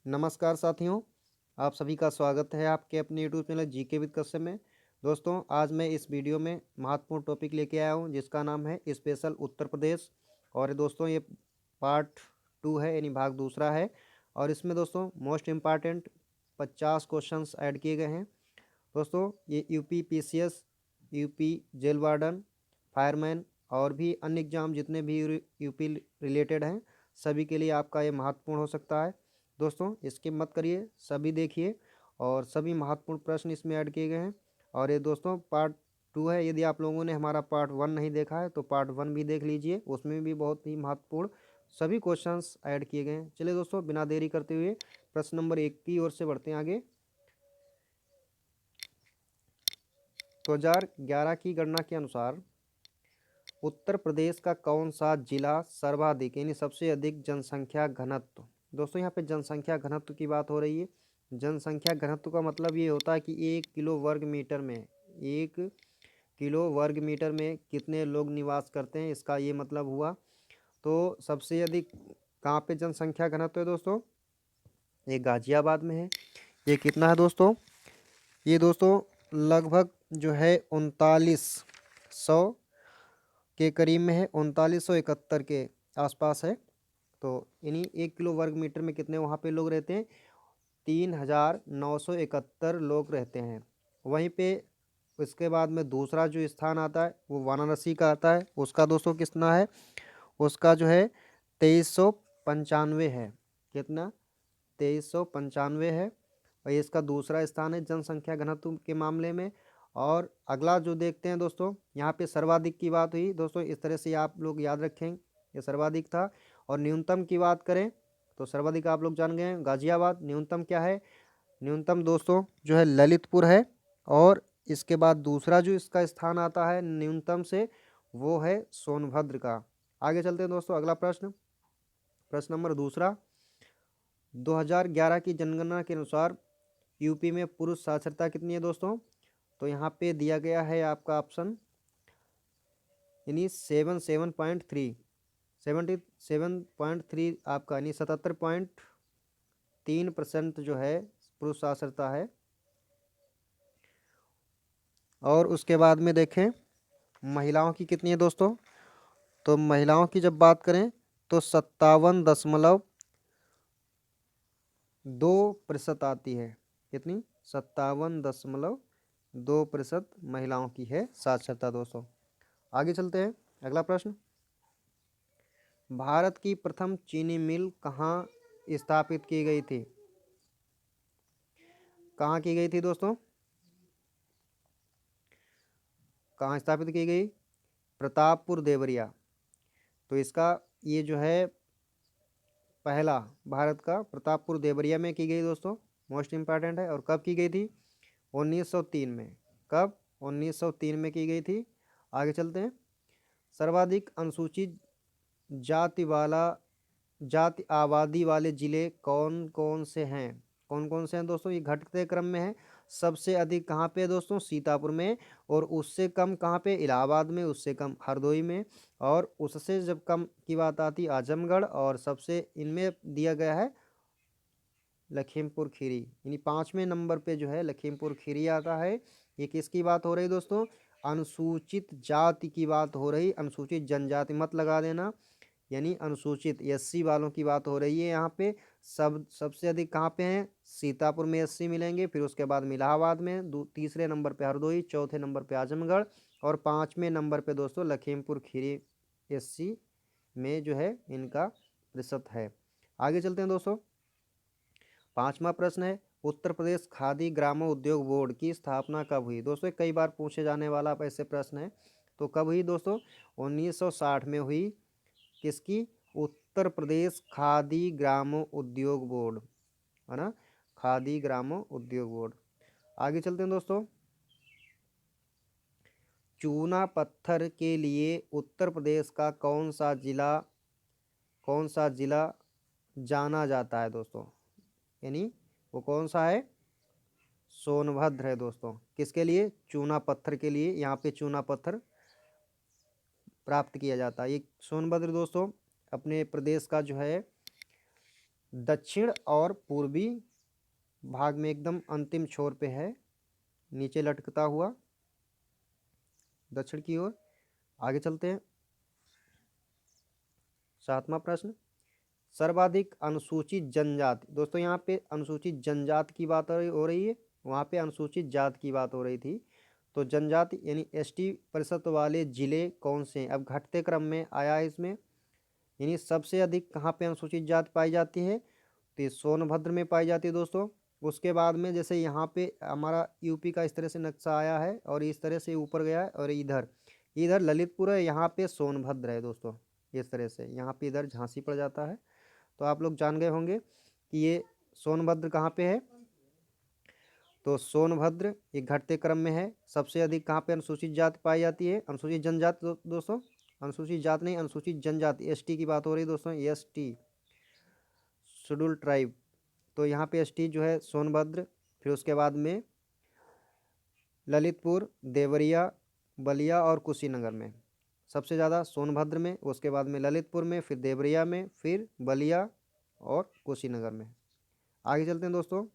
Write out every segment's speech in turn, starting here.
नमस्कार साथियों, आप सभी का स्वागत है आपके अपने YouTube channel GK with Kashyap में। दोस्तों, आज मैं इस वीडियो में महत्वपूर्ण टॉपिक लेके आया हूं जिसका नाम है स्पेशल उत्तर प्रदेश। और दोस्तों ये पार्ट 2 है, यानी भाग दूसरा है। और इसमें दोस्तों मोस्ट इम्पॉर्टेंट 50 क्वेश्चंस ऐड किए गए हैं। दोस्तों ये UP PCS, UP jail warden, fireman और भी अन्य एग्जाम जितने भी यूपी रिलेटेड हैं, सभी के लिए आपका ये महत्वपूर्ण हो सकता है। दोस्तों स्किप मत करिए, सभी देखिए और सभी महत्वपूर्ण प्रश्न इसमें ऐड किए गए हैं। और ये दोस्तों पार्ट 2 है। यदि आप लोगों ने हमारा पार्ट 1 नहीं देखा है तो पार्ट 1 भी देख लीजिए, उसमें भी बहुत ही महत्वपूर्ण सभी क्वेश्चंस ऐड किए गए हैं। चलिए दोस्तों, बिना देरी करते हुए प्रश्न नंबर 1 की ओर से बढ़ते हैं आगे। 2011 की गणना के अनुसार उत्तर प्रदेश का कौन सा जिला सर्वाधिक यानी सबसे अधिक जनसंख्या घनत्व। दोस्तों यहाँ पे जनसंख्या घनत्व की बात हो रही है। जनसंख्या घनत्व का मतलब ये होता है कि 1 किलो वर्ग मीटर में कितने लोग निवास करते हैं, इसका ये मतलब हुआ। तो सबसे अधिक कहाँ पे जनसंख्या घनत्व है दोस्तों? ये गाजियाबाद में है। ये कितना है दोस्तों? ये दोस्तों लगभग जो है 3900 के करीब में है, 3971 के आसपास है। तो यानी 1 किलो वर्ग मीटर में कितने वहाँ पे लोग रहते हैं? 3971 लोग रहते हैं। वहीं पे उसके बाद में दूसरा जो स्थान आता है वो वाराणसी का आता है। उसका दोस्तों कितना है? उसका जो है 2395 है। कितना? 2395 है। और ये इसका दूसरा स्थान है जनसंख्या घनत्व के मामले में। और अगला जो देखते हैं दोस्तों, यहाँ पे सर्वाधिक की बात हुई दोस्तों, इस तरह से आप लोग याद रखें, ये सर्वाधिक था। और न्यूनतम की बात करें तो सर्वाधिक आप लोग जान गए हैं गाजियाबाद। न्यूनतम क्या है? न्यूनतम दोस्तों जो है ललितपुर है। और इसके बाद दूसरा जो इसका स्थान आता है न्यूनतम से, वो है सोनभद्र का। आगे चलते हैं दोस्तों, अगला प्रश्न, प्रश्न नंबर दूसरा। 2011 की जनगणना के अनुसार यूपी में पुरुष साक्षरता कितनी है दोस्तों? तो यहाँ पे दिया गया है आपका ऑप्शन, यानी 77.3 आपका, यानी 77.3% जो है पुरुष साक्षरता है। और उसके बाद में देखें महिलाओं की कितनी है दोस्तों? तो महिलाओं की जब बात करें तो 57.2% आती है। कितनी? 57.2% महिलाओं की है साक्षरता दोस्तों। आगे चलते हैं, अगला प्रश्न। भारत की प्रथम चीनी मिल कहाँ स्थापित की गई थी? कहाँ की गई थी दोस्तों? कहाँ स्थापित की गई? प्रतापपुर देवरिया। तो इसका ये जो है पहला भारत का प्रतापपुर देवरिया में की गई दोस्तों, मोस्ट इम्पॉर्टेंट है। और कब की गई थी? 1903 में। कब? 1903 में की गई थी। आगे चलते हैं। सर्वाधिक अनुसूचित जाति वाला जाति आबादी वाले जिले कौन कौन से हैं? कौन कौन से हैं दोस्तों? ये घटते क्रम में है। सबसे अधिक कहाँ पे है दोस्तों? सीतापुर में। और उससे कम कहाँ पे? इलाहाबाद में। उससे कम हरदोई में। और उससे जब कम की बात आती आजमगढ़। और सबसे इनमें दिया गया है लखीमपुर खीरी, यानी 5वें नंबर पे जो है लखीमपुर खीरी आता है। ये किसकी बात हो रही दोस्तों? अनुसूचित जाति की बात हो रही, अनुसूचित जनजाति मत लगा देना, यानी अनुसूचित एससी वालों की बात हो रही है यहाँ पे। सबसे अधिक कहाँ पे हैं? सीतापुर में एससी मिलेंगे। फिर उसके बाद में इलाहाबाद में, तीसरे नंबर पे हरदोई, चौथे नंबर पे आजमगढ़ और 5वें नंबर पे दोस्तों लखीमपुर खीरी एससी में जो है इनका प्रतिशत है। आगे चलते हैं दोस्तों, 5वां प्रश्न है उत्तर प्रदेश खादी ग्रामोद्योग बोर्ड की स्थापना कब हुई? दोस्तों कई बार पूछे जाने वाला ऐसे प्रश्न है। तो कब हुई दोस्तों? 1960 में हुई। किसकी? उत्तर प्रदेश खादी ग्रामो उद्योग बोर्ड, है ना, खादी ग्रामो उद्योग बोर्ड। आगे चलते हैं दोस्तों, चूना पत्थर के लिए उत्तर प्रदेश का कौन सा जिला जाना जाता है दोस्तों? यानी वो कौन सा है? सोनभद्र है दोस्तों। किसके लिए? चूना पत्थर के लिए यहाँ पे चूना पत्थर प्राप्त किया जाता है। ये सोनभद्र दोस्तों अपने प्रदेश का जो है दक्षिण और पूर्वी भाग में एकदम अंतिम छोर पे है, नीचे लटकता हुआ दक्षिण की ओर। आगे चलते हैं। 7वां प्रश्न, सर्वाधिक अनुसूचित जनजाति। दोस्तों यहाँ पे अनुसूचित जनजाति की बात हो रही है, वहाँ पे अनुसूचित जाति की बात हो रही थी। तो जनजाति यानी एसटी प्रतिशत वाले जिले कौन से हैं? अब घटते क्रम में आया है इसमें, यानी सबसे अधिक कहाँ पे अनुसूचित जाति पाई जाती है? तो ये सोनभद्र में पाई जाती है दोस्तों। उसके बाद में जैसे यहाँ पे हमारा यूपी का इस तरह से नक्शा आया है और इस तरह से ऊपर गया है, और इधर इधर ललितपुर है, यहाँ पे सोनभद्र है दोस्तों। इस तरह से यहाँ पे इधर झांसी पड़ जाता है। तो आप लोग जान गए होंगे कि ये सोनभद्र कहाँ पे है। तो सोनभद्र ये घटते क्रम में है। सबसे अधिक कहाँ पे अनुसूचित जाति पाई जाती है? अनुसूचित जनजाति दोस्तों, अनुसूचित जाति नहीं, अनुसूचित जनजाति, एसटी की बात हो रही है दोस्तों, एसटी शेड्यूल ट्राइब। तो यहाँ पे एसटी जो है सोनभद्र, फिर उसके बाद में ललितपुर, देवरिया, बलिया और कुशीनगर में। सबसे ज़्यादा सोनभद्र में, उसके बाद में ललितपुर में, फिर देवरिया में, फिर बलिया और कुशीनगर में। आगे चलते हैं दोस्तों।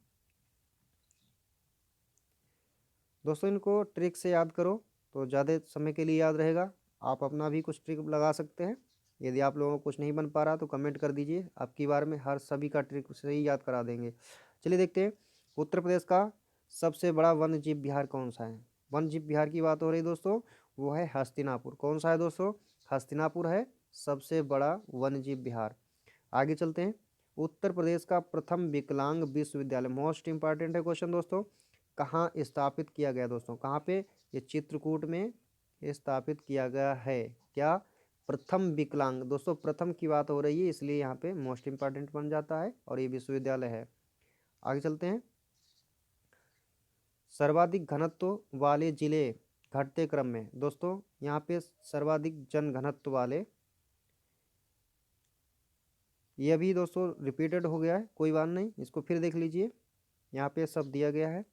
दोस्तों इनको ट्रिक से याद करो तो ज़्यादा समय के लिए याद रहेगा। आप अपना भी कुछ ट्रिक लगा सकते हैं। यदि आप लोगों को कुछ नहीं बन पा रहा तो कमेंट कर दीजिए, आपकी बार में हर सभी का ट्रिक से ही याद करा देंगे। चलिए देखते हैं, उत्तर प्रदेश का सबसे बड़ा वन्य जीव विहार कौन सा है? वन्य जीव विहार की बात हो रही दोस्तों, वो है हस्तिनापुर। कौन सा है दोस्तों? हस्तिनापुर है सबसे बड़ा वन्य जीव विहार। आगे चलते हैं। उत्तर प्रदेश का प्रथम विकलांग विश्वविद्यालय, मोस्ट इंपॉर्टेंट है क्वेश्चन दोस्तों, कहाँ स्थापित किया गया दोस्तों? कहाँ पे? ये चित्रकूट में स्थापित किया गया है। क्या? प्रथम विकलांग। दोस्तों प्रथम की बात हो रही है, इसलिए यहाँ पे मोस्ट इंपॉर्टेंट बन जाता है और ये विश्वविद्यालय है। आगे चलते हैं। सर्वाधिक घनत्व वाले जिले घटते क्रम में। दोस्तों यहाँ पे सर्वाधिक जन घनत्व वाले, ये भी दोस्तों रिपीटेड हो गया है, कोई बात नहीं, इसको फिर देख लीजिए। यहाँ पे सब दिया गया है,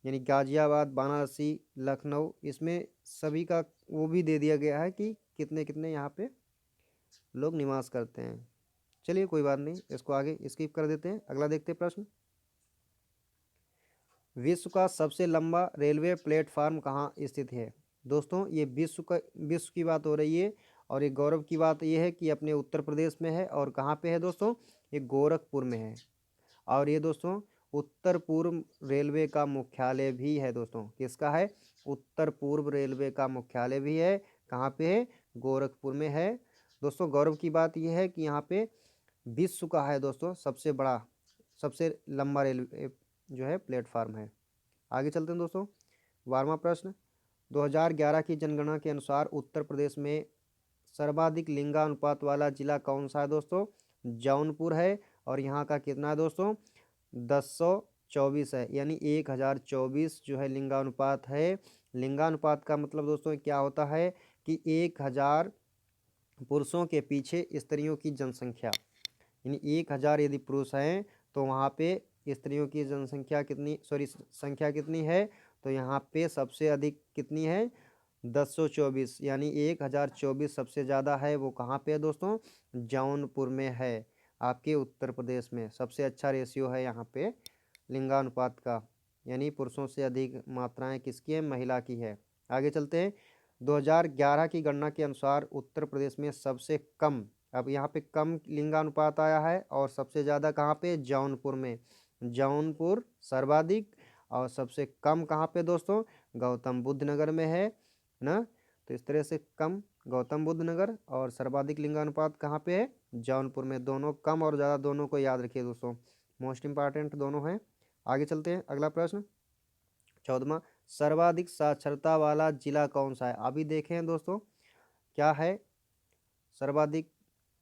यानी गाजियाबाद, वाराणसी, लखनऊ, इसमें सभी का वो भी दे दिया गया है कि कितने कितने यहाँ पे लोग निवास करते हैं। चलिए कोई बात नहीं, इसको आगे स्किप कर देते हैं। अगला देखते हैं प्रश्न, विश्व का सबसे लंबा रेलवे प्लेटफार्म कहाँ स्थित है? दोस्तों ये विश्व की बात हो रही है, और ये गौरव की बात ये है कि अपने उत्तर प्रदेश में है। और कहाँ पे है दोस्तों? ये गोरखपुर में है। और ये दोस्तों उत्तर पूर्व रेलवे का मुख्यालय भी है दोस्तों। किसका है? उत्तर पूर्व रेलवे का मुख्यालय भी है। कहाँ पे है? गोरखपुर में है। दोस्तों गौरव की बात यह है कि यहाँ पे विश्व का है दोस्तों सबसे बड़ा, सबसे लंबा रेलवे जो है प्लेटफार्म है। आगे चलते हैं दोस्तों। 12वां प्रश्न, 2011 की जनगणना के अनुसार उत्तर प्रदेश में सर्वाधिक लिंगानुपात वाला जिला कौन सा है दोस्तों? जौनपुर है। और यहाँ का कितना है दोस्तों? 1024 है, यानी 1024 जो है लिंगानुपात है। लिंगानुपात का मतलब दोस्तों क्या होता है कि 1000 पुरुषों के पीछे स्त्रियों की जनसंख्या, यानी 1000 यदि पुरुष हैं तो वहाँ पे स्त्रियों की जनसंख्या कितनी, सॉरी संख्या कितनी है? तो यहाँ पे सबसे अधिक कितनी है? 1024, यानी 1024 सबसे ज़्यादा है। वो कहाँ पे है दोस्तों? जौनपुर में है, आपके उत्तर प्रदेश में। सबसे अच्छा रेशियो है यहाँ पे लिंगानुपात का, यानी पुरुषों से अधिक मात्राएं किसकी है? महिला की है। आगे चलते हैं। 2011 की गणना के अनुसार उत्तर प्रदेश में सबसे कम, अब यहाँ पे कम लिंगानुपात आया है, और सबसे ज़्यादा कहाँ पे? जौनपुर में। जौनपुर सर्वाधिक, और सबसे कम कहाँ पे दोस्तों? गौतम बुद्ध नगर में है ना। तो इस तरह से कम गौतम बुद्ध नगर, और सर्वाधिक लिंगानुपात कहाँ पे है? जौनपुर में। दोनों कम और ज़्यादा दोनों को याद रखिए दोस्तों, मोस्ट इंपॉर्टेंट दोनों हैं। आगे चलते हैं। अगला प्रश्न 14वां, सर्वाधिक साक्षरता वाला जिला कौन सा है? अभी देखें दोस्तों क्या है सर्वाधिक,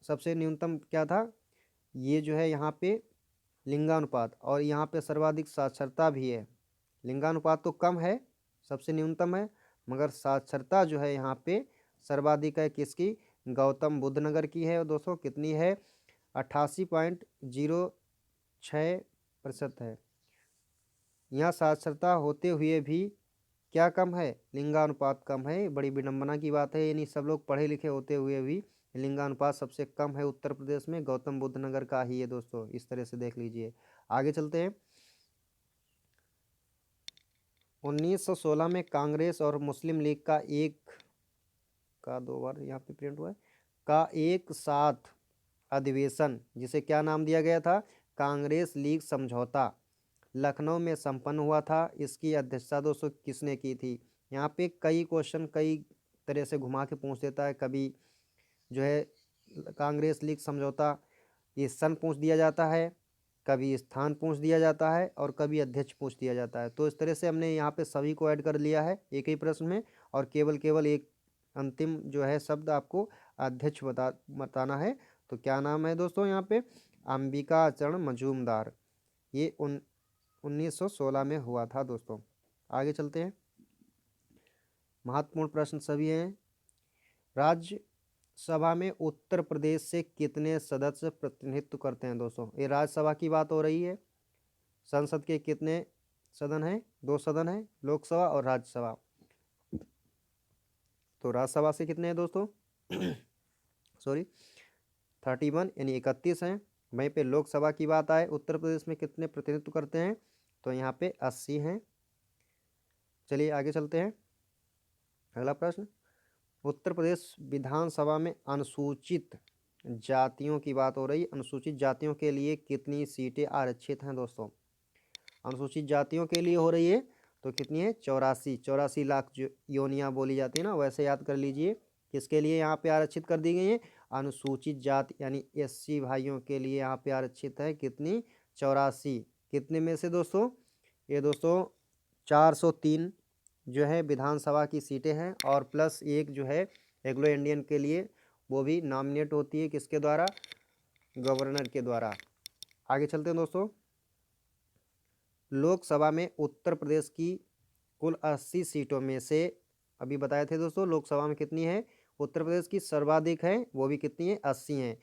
सबसे न्यूनतम क्या था? ये जो है यहाँ पे लिंगानुपात, और यहाँ पे सर्वाधिक साक्षरता भी है। लिंगानुपात तो कम है, सबसे न्यूनतम है, मगर साक्षरता जो है यहाँ पे सर्वाधिक है। किसकी? गौतम बुद्ध नगर की है दोस्तों। कितनी है? 88.06% है। यहाँ साक्षरता होते हुए भी क्या कम है? लिंगानुपात कम है। बड़ी विडंबना की बात है, यानी सब लोग पढ़े लिखे होते हुए भी लिंगानुपात सबसे कम है उत्तर प्रदेश में, गौतम बुद्ध नगर का ही है दोस्तों। इस तरह से देख लीजिए। आगे चलते हैं। 1916 में कांग्रेस और मुस्लिम लीग का दो बार यहाँ पे प्रिंट हुआ है, का एक साथ अधिवेशन, जिसे क्या नाम दिया गया था, कांग्रेस लीग समझौता, लखनऊ में संपन्न हुआ था। इसकी अध्यक्षता दोस्तों किसने की थी। यहाँ पे कई क्वेश्चन कई तरह से घुमा के पूछ देता है। कभी जो है कांग्रेस लीग समझौता ये सन पूछ दिया जाता है, कभी स्थान पूछ दिया जाता है, और कभी अध्यक्ष पूछ दिया जाता है। तो इस तरह से हमने यहाँ पे सभी को ऐड कर लिया है एक ही प्रश्न में, और केवल एक अंतिम जो है शब्द आपको अध्यक्ष बताना है। तो क्या नाम है दोस्तों यहाँ पे, अंबिकाचरण मजूमदार। ये 1916 में हुआ था दोस्तों। आगे चलते हैं। महत्वपूर्ण प्रश्न सभी हैं। राज्यसभा में उत्तर प्रदेश से कितने सदस्य प्रतिनिधित्व करते हैं दोस्तों। ये राज्यसभा की बात हो रही है। संसद के कितने सदन हैं, 2 सदन हैं, लोकसभा और राज्यसभा। तो राज्यसभा से कितने हैं दोस्तों सॉरी 31 यानी 31 हैं। वहीं पे लोकसभा की बात आए उत्तर प्रदेश में कितने प्रतिनिधित्व करते हैं, तो यहाँ पे 80 हैं। चलिए आगे चलते हैं। अगला प्रश्न, उत्तर प्रदेश विधानसभा में अनुसूचित जातियों की बात हो रही है। अनुसूचित जातियों के लिए कितनी सीटें आरक्षित हैं दोस्तों। अनुसूचित जातियों के लिए हो रही है तो कितनी है, 84 लाख जो योनियाँ बोली जाती है ना, वैसे याद कर लीजिए। किसके लिए यहाँ पे आरक्षित कर दी गई है, अनुसूचित जाति यानी SC भाइयों के लिए यहाँ पे आरक्षित है कितनी, 84। कितने में से दोस्तों, ये दोस्तों 403 जो है विधानसभा की सीटें हैं, और प्लस एक जो है एग्लो इंडियन के लिए वो भी नॉमिनेट होती है किसके द्वारा, गवर्नर के द्वारा। आगे चलते हैं दोस्तों। लोकसभा में उत्तर प्रदेश की कुल 80 सीटों में से, अभी बताए थे दोस्तों लोकसभा में कितनी है, उत्तर प्रदेश की सर्वाधिक है, वो भी कितनी है, 80 हैं।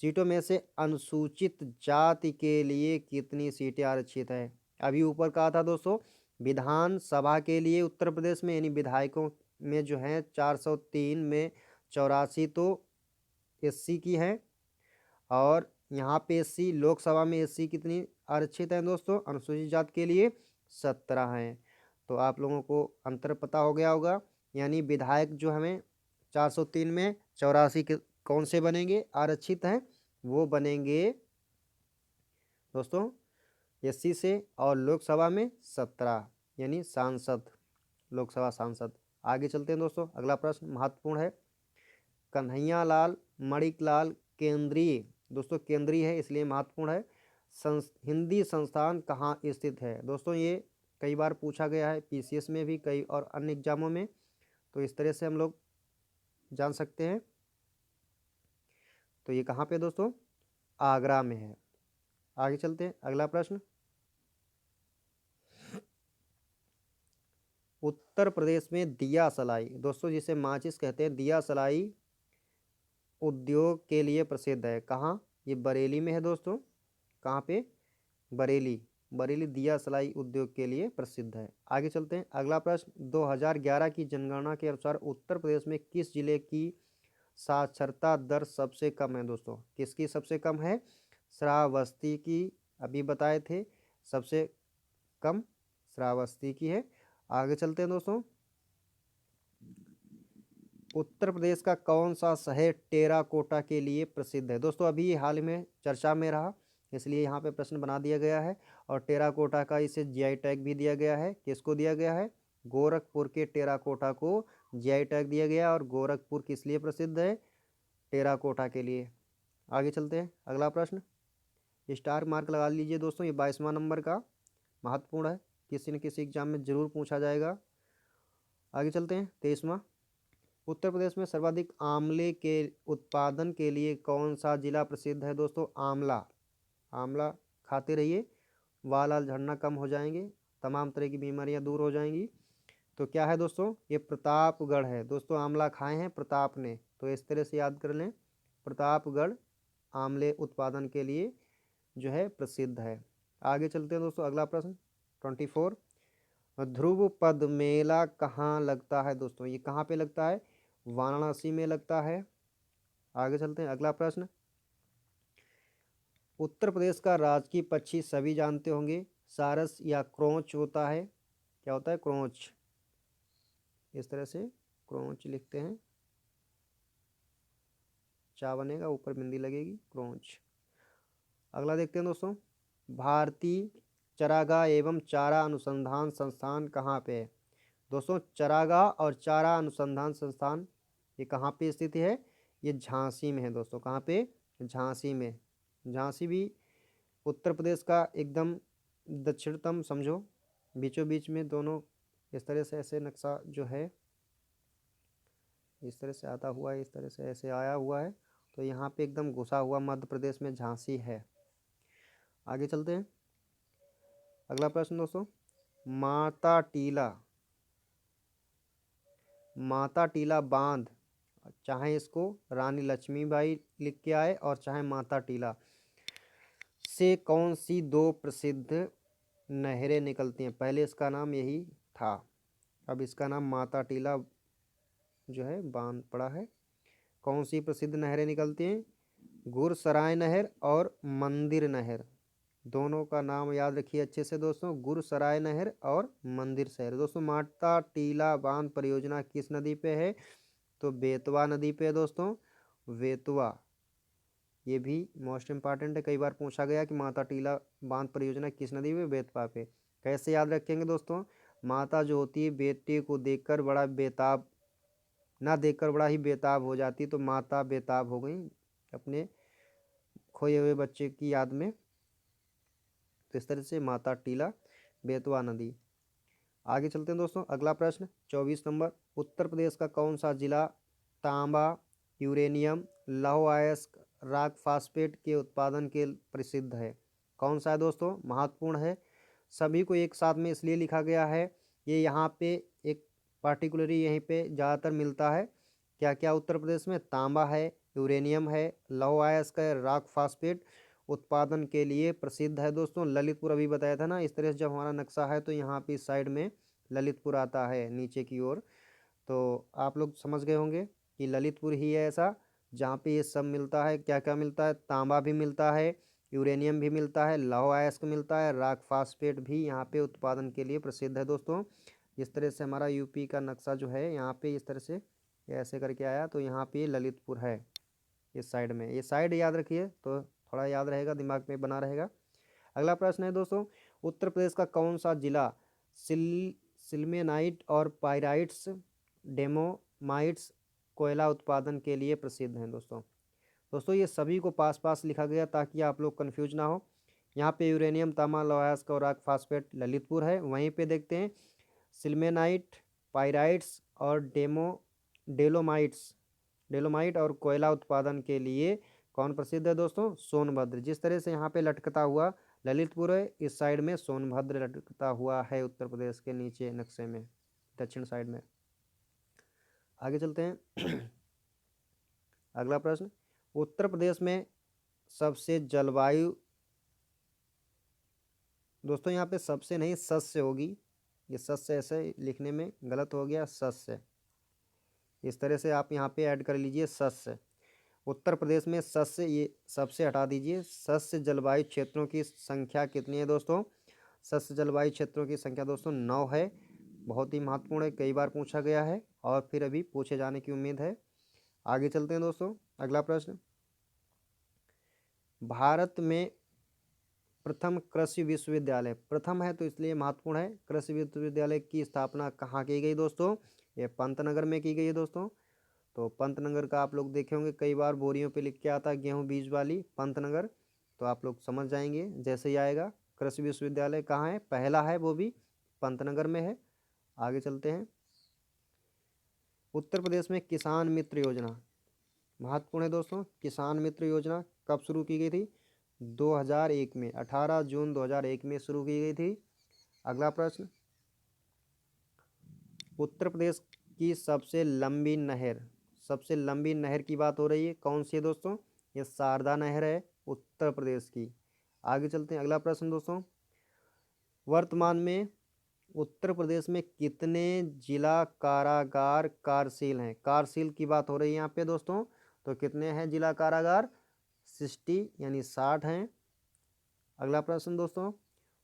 सीटों में से अनुसूचित जाति के लिए कितनी सीटें आरक्षित है। अभी ऊपर कहा था दोस्तों विधानसभा के लिए उत्तर प्रदेश में यानी विधायकों में जो है 403 में 84 तो SC की है, और यहाँ पे SC लोकसभा में SC कितनी आरक्षित है दोस्तों, अनुसूचित जाति के लिए 17 हैं। तो आप लोगों को अंतर पता हो गया होगा। यानी विधायक जो हमें 403 में 84 कौन से बनेंगे आरक्षित हैं, वो बनेंगे दोस्तों SC से, और लोकसभा में 17 यानी सांसद, लोकसभा सांसद। आगे चलते हैं दोस्तों। अगला प्रश्न महत्वपूर्ण है। कन्हैयालाल मणिकलाल केंद्रीय, दोस्तों केंद्रीय है इसलिए महत्वपूर्ण है, हिंदी संस्थान कहाँ स्थित है दोस्तों। ये कई बार पूछा गया है PCS में भी, कई और अन्य एग्जामों में। तो इस तरह से हम लोग जान सकते हैं। तो ये कहाँ पे दोस्तों, आगरा में है। आगे चलते हैं। अगला प्रश्न, उत्तर प्रदेश में दिया सलाई, दोस्तों जिसे माचिस कहते हैं, दिया सलाई उद्योग के लिए प्रसिद्ध है। कहाँ, ये बरेली में है दोस्तों। कहाँ पे, बरेली दिया सलाई उद्योग के लिए प्रसिद्ध है। आगे चलते हैं। अगला प्रश्न, 2011 की जनगणना के अनुसार उत्तर प्रदेश में किस जिले की साक्षरता दर सबसे कम है दोस्तों। किसकी सबसे कम है, श्रावस्ती की, अभी बताए थे सबसे कम श्रावस्ती की है। आगे चलते हैं दोस्तों। उत्तर प्रदेश का कौन सा शहर टेराकोटा के लिए प्रसिद्ध है दोस्तों। अभी हाल में चर्चा में रहा इसलिए यहाँ पे प्रश्न बना दिया गया है, और टेराकोटा का इसे GI टैग भी दिया गया है। किसको दिया गया है, गोरखपुर के टेराकोटा को GI टैग दिया गया। और गोरखपुर किस लिए प्रसिद्ध है, टेराकोटा के लिए। आगे चलते हैं। अगला प्रश्न, स्टार मार्क लगा लीजिए दोस्तों, ये 22वां नंबर का महत्वपूर्ण है, किसी न किसी एग्जाम में जरूर पूछा जाएगा। आगे चलते हैं। 23वां, उत्तर प्रदेश में सर्वाधिक आंवले के उत्पादन के लिए कौन सा जिला प्रसिद्ध है दोस्तों। आंवला खाते रहिए, वाल आल झड़ना कम हो जाएंगे, तमाम तरह की बीमारियां दूर हो जाएंगी। तो क्या है दोस्तों, ये प्रतापगढ़ है दोस्तों। आंवला खाए हैं प्रताप ने, तो इस तरह से याद कर लें, प्रतापगढ़ आंवले उत्पादन के लिए जो है प्रसिद्ध है। आगे चलते हैं दोस्तों। अगला प्रश्न 24, ध्रुव पद मेला कहाँ लगता है दोस्तों। ये कहाँ पे लगता है, वाराणसी में लगता है। आगे चलते हैं, अगला प्रश्न। उत्तर प्रदेश का राजकीय पक्षी सभी जानते होंगे, सारस या क्रोंच होता है। क्या होता है? क्रोंच। इस तरह से क्रोंच लिखते हैं, चा बनेगा, ऊपर बिंदी लगेगी, क्रोंच। अगला देखते हैं दोस्तों, भारतीय चरागाह एवं चारा अनुसंधान संस्थान कहाँ पे है? दोस्तों चरागाह और चारा अनुसंधान संस्थान ये कहाँ पे स्थित है? ये झांसी में है दोस्तों। कहाँ पे? झांसी में। झांसी भी उत्तर प्रदेश का एकदम दक्षिणतम समझो, बीचों बीच में दोनों। इस तरह से ऐसे नक्शा जो है इस तरह से आता हुआ है, इस तरह से ऐसे आया हुआ है, तो यहाँ पे एकदम घुसा हुआ मध्य प्रदेश में झांसी है। आगे चलते हैं, अगला प्रश्न दोस्तों, माता टीला, माता टीला बांध, चाहे इसको रानी लक्ष्मीबाई लिख के आए और चाहे माता टीला, से कौन सी दो प्रसिद्ध नहरें निकलती हैं? पहले इसका नाम यही था, अब इसका नाम माता टीला जो है बांध पड़ा है। कौन सी प्रसिद्ध नहरें निकलती हैं? गुरसराय नहर और मंदिर नहर, दोनों का नाम याद रखिए अच्छे से दोस्तों, गुरसराय नहर और मंदिर शहर। दोस्तों माता टीला बांध परियोजना किस नदी पे है? तो बेतवा नदी पे है दोस्तों, बेतवा। ये भी मोस्ट इम्पॉर्टेंट है, कई बार पूछा गया कि माता टीला बांध परियोजना किस नदी पे? बेतवा पे। कैसे याद रखेंगे दोस्तों? माता जो होती है बेटे को देखकर बड़ा बेताब, ना देखकर बड़ा ही बेताब हो जाती, तो माता बेताब हो गई अपने खोए हुए बच्चे की याद में, तो इस तरह से माता टीला बेतवा नदी। आगे चलते हैं दोस्तों, अगला प्रश्न 24 नंबर, उत्तर प्रदेश का कौन सा जिला तांबा, यूरेनियम, लौह अयस्क, रॉक फास्फेट के उत्पादन के प्रसिद्ध है? कौन सा है दोस्तों? महत्वपूर्ण है, सभी को एक साथ में इसलिए लिखा गया है, ये यहाँ पे एक पार्टिकुलरली यहीं पे ज़्यादातर मिलता है। क्या क्या उत्तर प्रदेश में? तांबा है, यूरेनियम है, लौह अयस्क है, रॉक फास्फेट उत्पादन के लिए प्रसिद्ध है दोस्तों। ललितपुर अभी बताया था ना, इस तरह से जब हमारा नक्शा है तो यहाँ पे इस साइड में ललितपुर आता है नीचे की ओर, तो आप लोग समझ गए होंगे कि ललितपुर ही है ऐसा जहाँ पे ये सब मिलता है। क्या क्या मिलता है? तांबा भी मिलता है, यूरेनियम भी मिलता है, लौह अयस्क मिलता है, रॉक फास्फेट भी यहाँ पे उत्पादन के लिए प्रसिद्ध है दोस्तों। जिस तरह से हमारा यूपी का नक्शा जो है यहाँ पे इस तरह से ऐसे करके आया, तो यहाँ पे ललितपुर है इस साइड में। ये साइड याद रखिए तो थोड़ा याद रहेगा, दिमाग में बना रहेगा। अगला प्रश्न है दोस्तों, उत्तर प्रदेश का कौन सा जिला सिल्मेनाइट और पाइराइट्स, डेमोमाइट्स कोयला उत्पादन के लिए प्रसिद्ध हैं? दोस्तों दोस्तों ये सभी को पास पास लिखा गया ताकि आप लोग कन्फ्यूज ना हो। यहाँ पे यूरेनियम, तांबा, लौह अयस्क और रॉक फास्फेट ललितपुर है। वहीं पे देखते हैं सिल्मेनाइट, पाइराइट्स और डेलोमाइट्स, डेलोमाइट और कोयला उत्पादन के लिए कौन प्रसिद्ध है दोस्तों? सोनभद्र। जिस तरह से यहाँ पे लटकता हुआ ललितपुर है, इस साइड में सोनभद्र लटकता हुआ है उत्तर प्रदेश के नीचे नक्शे में, दक्षिण साइड में। आगे चलते हैं अगला प्रश्न, उत्तर प्रदेश में सबसे जलवायु, दोस्तों यहाँ पे सबसे नहीं सस्य होगी, ये सस्य ऐसे लिखने में गलत हो गया, सस्य इस तरह से आप यहाँ पे ऐड कर लीजिए सस्य। उत्तर प्रदेश में सस्य ये सबसे हटा दीजिए। सस्य जलवायु क्षेत्रों की संख्या कितनी है दोस्तों? सस्य जलवायु क्षेत्रों की संख्या दोस्तों 9 है। बहुत ही महत्वपूर्ण है, कई बार पूछा गया है और फिर अभी पूछे जाने की उम्मीद है। आगे चलते हैं दोस्तों, अगला प्रश्न, भारत में प्रथम कृषि विश्वविद्यालय, प्रथम है तो इसलिए महत्वपूर्ण है, कृषि विश्वविद्यालय की स्थापना कहाँ की गई दोस्तों? ये पंतनगर में की गई है दोस्तों। तो पंतनगर का आप लोग देखे होंगे, कई बार बोरियों पे लिख के आता है गेहूं बीज वाली पंतनगर, तो आप लोग समझ जाएंगे जैसे ही आएगा। कृषि विश्वविद्यालय कहाँ है? पहला है, वो भी पंतनगर में है। आगे चलते हैं, उत्तर प्रदेश में किसान मित्र योजना महत्वपूर्ण है दोस्तों। किसान मित्र योजना कब शुरू की गई थी? 2001 में, 18 जून 2001 में शुरू की गई थी। अगला प्रश्न, उत्तर प्रदेश की सबसे लंबी नहर, सबसे लंबी नहर की बात हो रही है, कौन सी है दोस्तों? ये शारदा नहर है उत्तर प्रदेश की। आगे चलते हैं, अगला प्रश्न दोस्तों, वर्तमान में उत्तर प्रदेश में कितने जिला कारागार कार्यशील हैं? कार्यशील की बात हो रही है यहाँ पे दोस्तों, तो कितने हैं जिला कारागार? 60 यानी 60 हैं। अगला प्रश्न दोस्तों,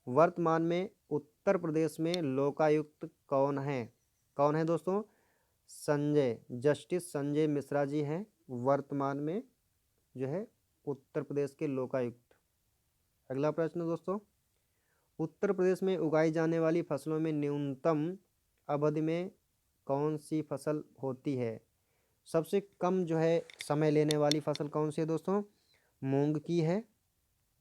वर्तमान में उत्तर प्रदेश में लोकायुक्त कौन है? कौन है दोस्तों? संजय, जस्टिस संजय मिश्रा जी हैं वर्तमान में जो है उत्तर प्रदेश के लोकायुक्त। अगला प्रश्न दोस्तों, उत्तर प्रदेश में उगाई जाने वाली फसलों में न्यूनतम अवधि में कौन सी फसल होती है? सबसे कम जो है समय लेने वाली फसल कौन सी है दोस्तों? मूंग की है।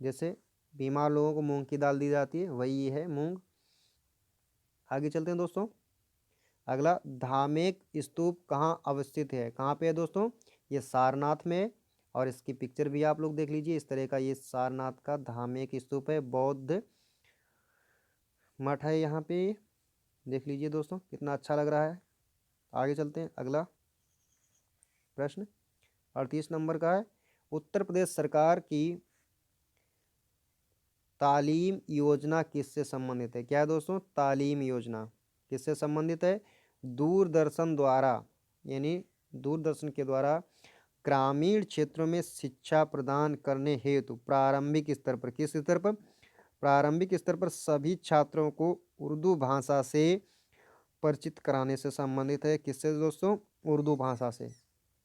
जैसे बीमार लोगों को मूंग की दाल दी जाती है, वही है मूंग। आगे चलते हैं दोस्तों। अगला, धामेक स्तूप कहाँ अवस्थित है? कहाँ पे है दोस्तों? ये सारनाथ में। और इसकी पिक्चर भी आप लोग देख लीजिए, इस तरह का ये सारनाथ का धामेक स्तूप है, बौद्ध मठ है यहाँ पे। देख लीजिए दोस्तों, कितना अच्छा लग रहा है। आगे चलते हैं। अगला प्रश्न 38 नंबर का है, उत्तर प्रदेश सरकार की तालीम योजना किससे संबंधित है? क्या है दोस्तों? तालीम योजना किससे संबंधित है? दूरदर्शन द्वारा, यानी दूरदर्शन के द्वारा ग्रामीण क्षेत्रों में शिक्षा प्रदान करने हेतु प्रारंभिक स्तर पर, किस स्तर पर? प्रारंभिक स्तर पर सभी छात्रों को उर्दू भाषा से परिचित कराने से संबंधित है। किससे दोस्तों? उर्दू भाषा से।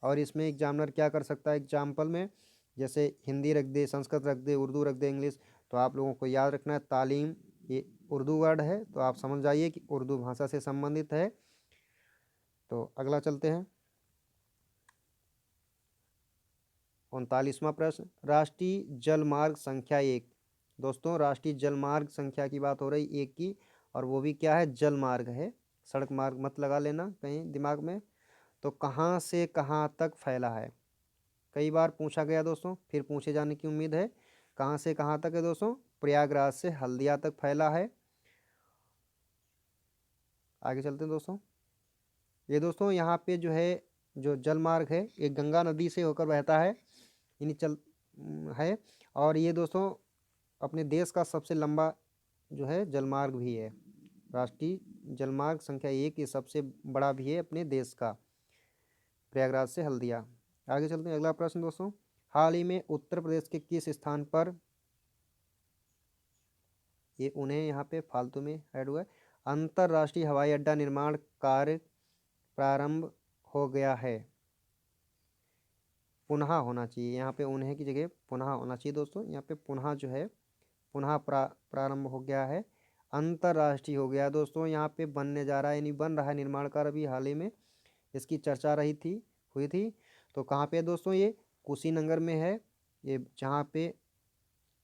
और इसमें एग्जामिनर क्या कर सकता है एग्जाम्पल में? जैसे हिंदी रख दे, संस्कृत रख दे, उर्दू रख दे, इंग्लिश। तो आप लोगों को याद रखना है तालीम ये उर्दू वर्ड है, तो आप समझ जाइए कि उर्दू भाषा से संबंधित है। तो अगला चलते हैं। 39वां प्रश्न, राष्ट्रीय जलमार्ग संख्या 1। दोस्तों राष्ट्रीय जलमार्ग संख्या की बात हो रही 1 की, और वो भी क्या है? जलमार्ग है, सड़क मार्ग मत लगा लेना कहीं दिमाग में। तो कहाँ से कहाँ तक फैला है? कई बार पूछा गया दोस्तों, फिर पूछे जाने की उम्मीद है। कहाँ से कहाँ तक है दोस्तों? प्रयागराज से हल्दिया तक फैला है। आगे चलते हैं दोस्तों। ये दोस्तों यहाँ पे जो है जो जलमार्ग है ये गंगा नदी से होकर बहता है, यानी चल है। और ये दोस्तों अपने देश का सबसे लंबा जो है जलमार्ग भी है। राष्ट्रीय जलमार्ग संख्या 1 ये सबसे बड़ा भी है अपने देश का, प्रयागराज से हल्दिया। आगे चलते हैं। अगला प्रश्न दोस्तों, हाल ही में उत्तर प्रदेश के किस स्थान पर, ये उन्हें यहाँ पे फालतू में ऐड हुआ है, अंतर्राष्ट्रीय हवाई अड्डा निर्माण कार्य प्रारंभ हो गया है? पुनः होना चाहिए यहाँ पे, उन्हें की जगह पुनः होना चाहिए दोस्तों। यहाँ पे पुनः जो है पुनः प्रारंभ हो गया है, अंतर्राष्ट्रीय हो गया दोस्तों। यहाँ पे बनने जा रहा है, यानी बन रहा है निर्माण कार्य। अभी हाल ही में इसकी चर्चा हुई थी। तो कहाँ पे है दोस्तों? ये कुशीनगर में है। ये जहाँ पे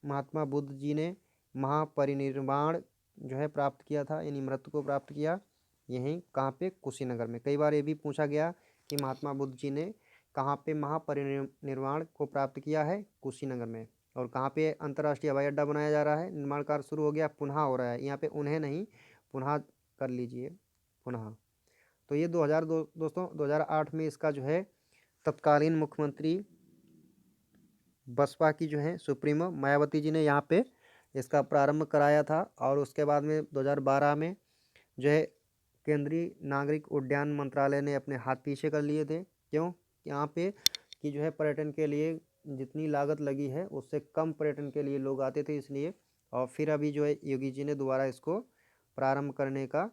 महात्मा बुद्ध जी ने महापरिनिर्वाण जो है प्राप्त किया था, यानी मृत्यु को प्राप्त किया, यहीं कहाँ पे? कुशीनगर में। कई बार ये भी पूछा गया कि महात्मा बुद्ध जी ने कहाँ पे महापरिनिर्वाण को प्राप्त किया है? कुशीनगर में। और कहाँ पे अंतर्राष्ट्रीय हवाई अड्डा बनाया जा रहा है? निर्माण कार्य शुरू हो गया, पुनः हो रहा है। यहाँ पे उन्हें नहीं, पुनः कर लीजिए, पुनः। तो ये 2002 दोस्तों 2008 में इसका जो है तत्कालीन मुख्यमंत्री बसपा की जो है सुप्रीमो मायावती जी ने यहाँ पे इसका प्रारंभ कराया था। और उसके बाद में 2012 में जो है केंद्रीय नागरिक उड्डयन मंत्रालय ने अपने हाथ पीछे कर लिए थे। क्यों? यहाँ पे कि जो है पर्यटन के लिए जितनी लागत लगी है उससे कम पर्यटन के लिए लोग आते थे, इसलिए। और फिर अभी जो है योगी जी ने दोबारा इसको प्रारंभ करने का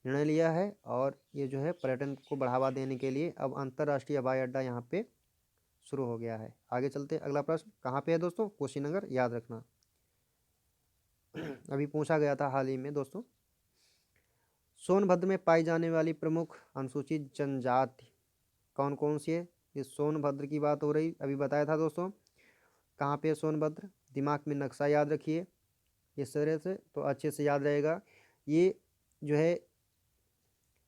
निर्णय लिया है, और ये जो है पर्यटन को बढ़ावा देने के लिए अब अंतर्राष्ट्रीय हवाई अड्डा यहाँ पे शुरू हो गया है। आगे चलते हैं। अगला प्रश्न कहाँ पे है दोस्तों? कुशीनगर, याद रखना। अभी पूछा गया था हाल ही में दोस्तों। सोनभद्र में पाई जाने वाली प्रमुख अनुसूचित जनजाति कौन कौन सी है? ये सोनभद्र की बात हो रही, अभी बताया था दोस्तों। कहाँ पे है सोनभद्र? दिमाग में नक्शा याद रखिए इस तरह से, तो अच्छे से याद रहेगा। ये जो है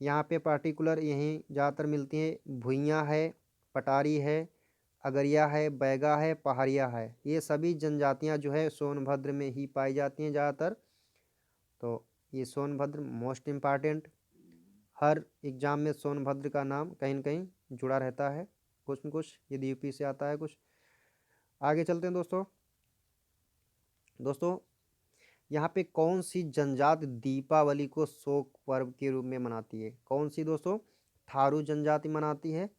यहाँ पे पार्टिकुलर यहीं ज़्यादातर मिलती हैं। भुइयाँ है, पटारी है, अगरिया है, बैगा है, पहाड़िया है। ये सभी जनजातियाँ जो है सोनभद्र में ही पाई जाती हैं ज़्यादातर। तो ये सोनभद्र मोस्ट इम्पॉर्टेंट, हर एग्ज़ाम में सोनभद्र का नाम कहीं न कहीं जुड़ा रहता है, कुछ न कुछ, यदि यूपी से आता है कुछ। आगे चलते हैं दोस्तों। यहाँ पे कौन सी जनजाति दीपावली को शोक पर्व के रूप में मनाती है? कौन सी दोस्तों? थारू जनजाति मनाती है।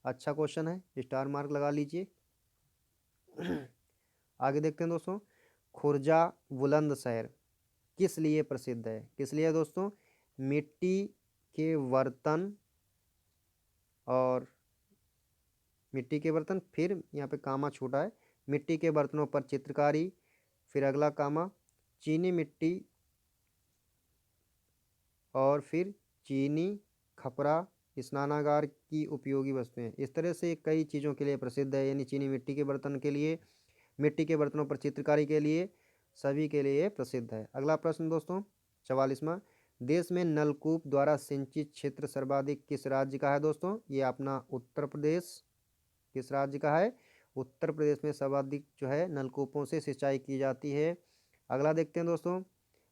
अच्छा क्वेश्चन है, स्टार मार्क लगा लीजिए। आगे देखते हैं दोस्तों, खुर्जा बुलंदशहर किस लिए प्रसिद्ध है? किस लिए दोस्तों? मिट्टी के बर्तन और मिट्टी के बर्तन, फिर यहाँ पे कामा छूटा है, मिट्टी के बर्तनों पर चित्रकारी, फिर अगला कामा चीनी मिट्टी और फिर चीनी खपरा स्नानागार की उपयोगी वस्तुएं। इस तरह से कई चीज़ों के लिए प्रसिद्ध है, यानी चीनी मिट्टी के बर्तन के लिए, मिट्टी के बर्तनों पर चित्रकारी के लिए, सभी के लिए प्रसिद्ध है। अगला प्रश्न दोस्तों 44वां, देश में नलकूप द्वारा सिंचित क्षेत्र सर्वाधिक किस राज्य का है? दोस्तों ये अपना उत्तर प्रदेश। किस राज्य का है? उत्तर प्रदेश में सर्वाधिक जो है नलकूपों से सिंचाई की जाती है। अगला देखते हैं दोस्तों,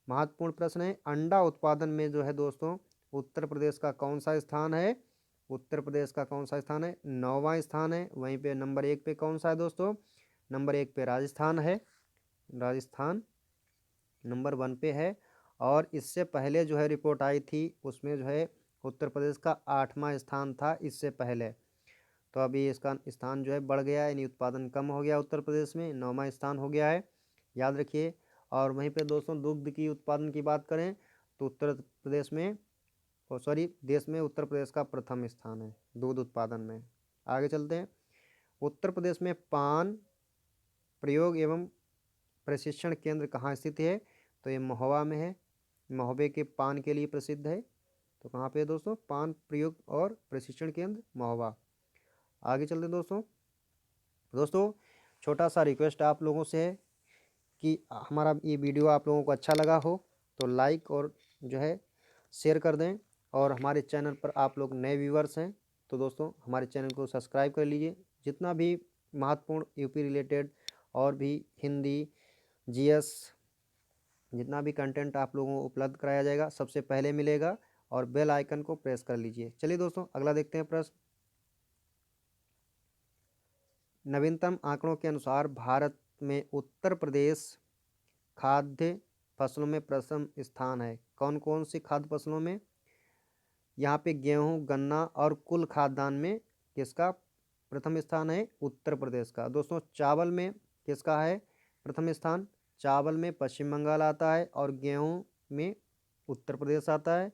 महत्वपूर्ण प्रश्न है, अंडा उत्पादन में जो है दोस्तों उत्तर प्रदेश का कौन सा स्थान है? उत्तर प्रदेश का कौन सा स्थान है? 9वां स्थान है। वहीं पे नंबर 1 पे कौन सा है दोस्तों? नंबर 1 पे राजस्थान है, राजस्थान नंबर 1 पे है। और इससे पहले जो है रिपोर्ट आई थी उसमें जो है उत्तर प्रदेश का 8वां स्थान था इससे पहले। तो अभी इसका स्थान जो है बढ़ गया है, यानी उत्पादन कम हो गया उत्तर प्रदेश में, 9वां स्थान हो गया है, याद रखिए। और वहीं पे दोस्तों दुग्ध की उत्पादन की बात करें तो उत्तर प्रदेश में देश में उत्तर प्रदेश का प्रथम स्थान है दूध उत्पादन में। आगे चलते हैं, उत्तर प्रदेश में पान प्रयोग एवं प्रशिक्षण केंद्र कहाँ स्थित है? तो ये महोबा में है, महोबे के पान के लिए प्रसिद्ध है। तो कहाँ पे है दोस्तों? पान प्रयोग और प्रशिक्षण केंद्र महोबा। आगे चलते हैं दोस्तों छोटा सा रिक्वेस्ट आप लोगों से है कि हमारा ये वीडियो आप लोगों को अच्छा लगा हो तो लाइक और जो है शेयर कर दें। और हमारे चैनल पर आप लोग नए व्यूवर्स हैं तो दोस्तों हमारे चैनल को सब्सक्राइब कर लीजिए। जितना भी महत्वपूर्ण यूपी रिलेटेड और भी हिंदी जीएस जितना भी कंटेंट आप लोगों को उपलब्ध कराया जाएगा सबसे पहले मिलेगा, और बेल आइकन को प्रेस कर लीजिए। चलिए दोस्तों अगला देखते हैं प्रश्न, नवीनतम आंकड़ों के अनुसार भारत में उत्तर प्रदेश खाद्य फसलों में प्रथम स्थान है। कौन कौन सी खाद्य फसलों में? यहाँ पे गेहूं, गन्ना और कुल खाद्यान्न में किसका प्रथम स्थान है? उत्तर प्रदेश का। दोस्तों चावल में किसका है प्रथम स्थान? चावल में पश्चिम बंगाल आता है, और गेहूं में उत्तर प्रदेश आता है।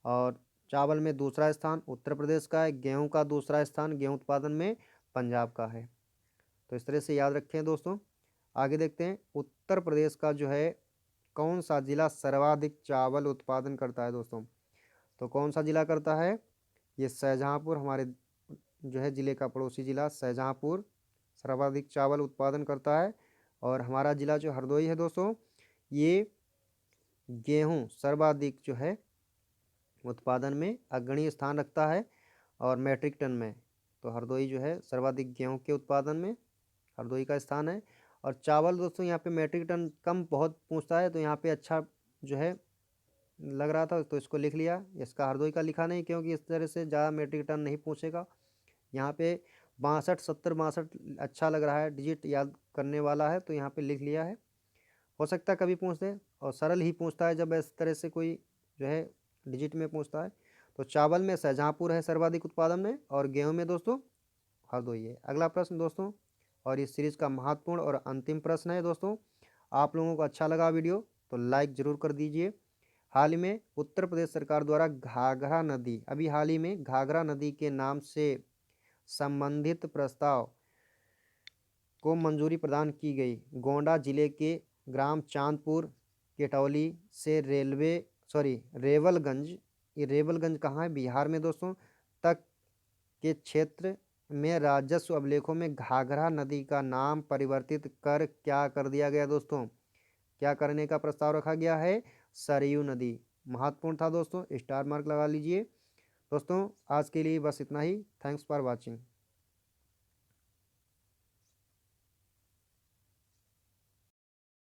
और चावल में दूसरा स्थान उत्तर प्रदेश का है, गेहूं का दूसरा स्थान गेहूं उत्पादन में पंजाब का है। तो इस तरह से याद रखें दोस्तों। आगे देखते हैं, उत्तर प्रदेश का जो है कौन सा जिला सर्वाधिक चावल उत्पादन करता है? दोस्तों तो कौन सा जिला करता है? ये शाहजहाँपुर, हमारे जो है ज़िले का पड़ोसी ज़िला शाहजहाँपुर सर्वाधिक चावल उत्पादन करता है। और हमारा ज़िला जो हरदोई है दोस्तों, ये गेहूं सर्वाधिक जो है उत्पादन में अग्रणी स्थान रखता है और मैट्रिक टन में। तो हरदोई जो है सर्वाधिक गेहूं के उत्पादन में हरदोई का स्थान है। और चावल दोस्तों यहाँ पे मैट्रिक टन कम बहुत पूछता है, तो यहाँ पे अच्छा जो है लग रहा था तो इसको लिख लिया। इसका हरदोई का लिखा नहीं क्योंकि इस तरह से ज़्यादा मैट्रिक टन नहीं पूछेगा। यहाँ पे 62, 70, 62 अच्छा लग रहा है, डिजिट याद करने वाला है तो यहाँ पे लिख लिया है। हो सकता है कभी पूछ दे, और सरल ही पूछता है जब इस तरह से कोई जो है डिजिट में पूछता है। तो चावल में शाहजहाँपुर है सर्वाधिक उत्पादन में, और गेहूँ में दोस्तों हरदोई है। अगला प्रश्न दोस्तों, और इस सीरीज़ का महत्वपूर्ण और अंतिम प्रश्न है दोस्तों। आप लोगों को अच्छा लगा वीडियो तो लाइक ज़रूर कर दीजिए। हाल ही में उत्तर प्रदेश सरकार द्वारा घाघरा नदी, अभी हाल ही में घाघरा नदी के नाम से संबंधित प्रस्ताव को मंजूरी प्रदान की गई। गोंडा जिले के ग्राम चांदपुर केटौली से रेवलगंज, ये रेवलगंज कहाँ है? बिहार में दोस्तों, तक के क्षेत्र में राजस्व अभिलेखों में घाघरा नदी का नाम परिवर्तित कर क्या कर दिया गया? दोस्तों क्या करने का प्रस्ताव रखा गया है? सरयू नदी। महत्वपूर्ण था दोस्तों, स्टार मार्क लगा लीजिए। दोस्तों आज के लिए बस इतना ही। Thanks for watching.